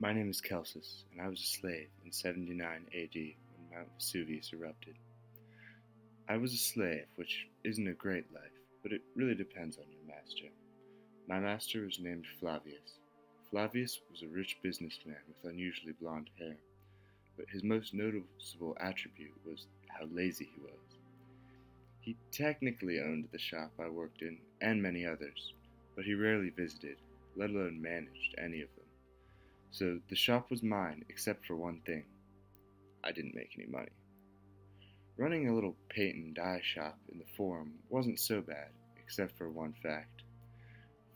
My name is Celsus, and I was a slave in 79 AD when Mount Vesuvius erupted. I was a slave, which isn't a great life, but it really depends on your master. My master was named Flavius. Flavius was a rich businessman with unusually blonde hair, but his most noticeable attribute was how lazy he was. He technically owned the shop I worked in, and many others, but he rarely visited, let alone managed any of them. So the shop was mine, except for one thing. I didn't make any money. Running a little paint and dye shop in the Forum wasn't so bad, except for one fact.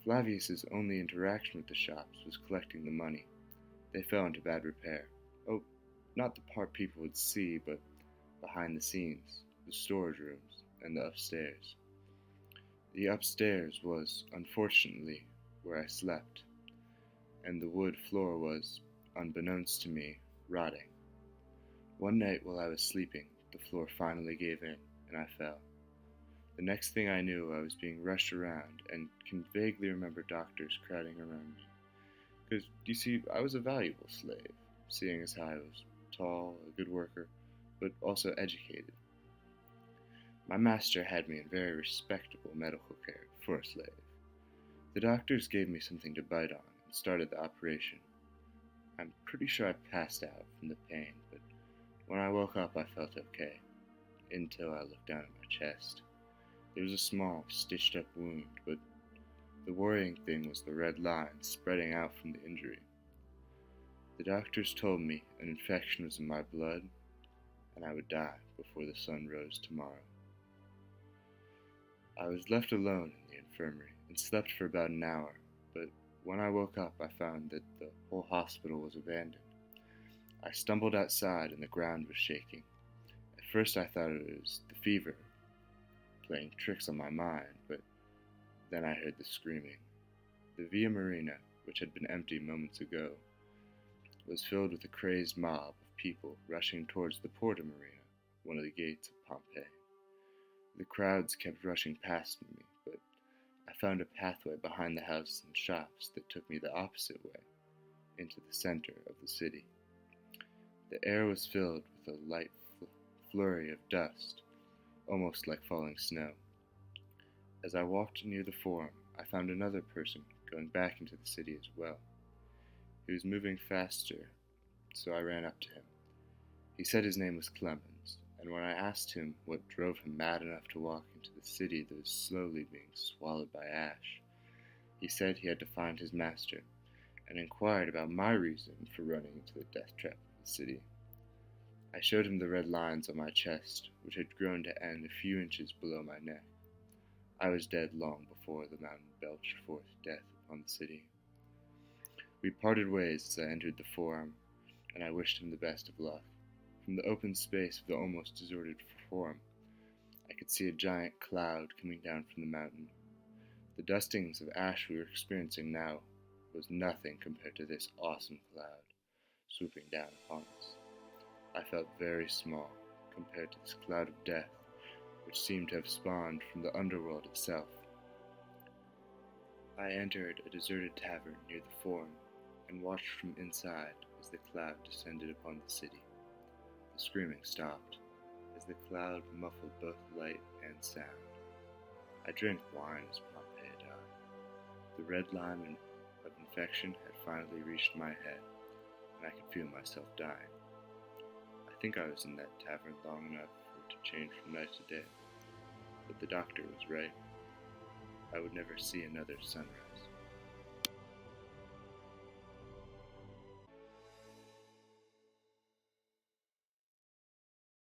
Flavius's only interaction with the shops was collecting the money. They fell into bad repair. Oh, not the part people would see, but behind the scenes, the storage rooms, and the upstairs. The upstairs was, unfortunately, where I slept, and the wood floor was, unbeknownst to me, rotting. One night while I was sleeping, the floor finally gave in, and I fell. The next thing I knew, I was being rushed around, and can vaguely remember doctors crowding around me. Because, you see, I was a valuable slave, seeing as how I was tall, a good worker, but also educated. My master had me in very respectable medical care for a slave. The doctors gave me something to bite on and started the operation. I'm pretty sure I passed out from the pain, but when I woke up I felt okay, until I looked down at my chest. There was a small, stitched up wound, but the worrying thing was the red line spreading out from the injury. The doctors told me an infection was in my blood, and I would die before the sun rose tomorrow. I was left alone in the infirmary and slept for about an hour, but when I woke up I found that the whole hospital was abandoned. I stumbled outside and the ground was shaking. At first I thought it was the fever playing tricks on my mind, but then I heard the screaming. The Via Marina, which had been empty moments ago, was filled with a crazed mob of people rushing towards the Porta Marina, one of the gates of Pompeii. The crowds kept rushing past me, but I found a pathway behind the houses and shops that took me the opposite way, into the center of the city. The air was filled with a light flurry of dust, almost like falling snow. As I walked near the Forum, I found another person going back into the city as well. He was moving faster, so I ran up to him. He said his name was Clemens, and when I asked him what drove him mad enough to walk into the city that was slowly being swallowed by ash, he said he had to find his master, and inquired about my reason for running into the death trap of the city. I showed him the red lines on my chest, which had grown to end a few inches below my neck. I was dead long before the mountain belched forth death upon the city. We parted ways as I entered the Forum, and I wished him the best of luck. From the open space of the almost deserted Forum, I could see a giant cloud coming down from the mountain. The dustings of ash we were experiencing now was nothing compared to this awesome cloud swooping down upon us. I felt very small compared to this cloud of death, which seemed to have spawned from the underworld itself. I entered a deserted tavern near the Forum and watched from inside as the cloud descended upon the city. The screaming stopped as the cloud muffled both light and sound. I drank wine as Pompeii died. The red line of infection had finally reached my head, and I could feel myself dying. I think I was in that tavern long enough for it to change from night to day, but the doctor was right. I would never see another sunrise.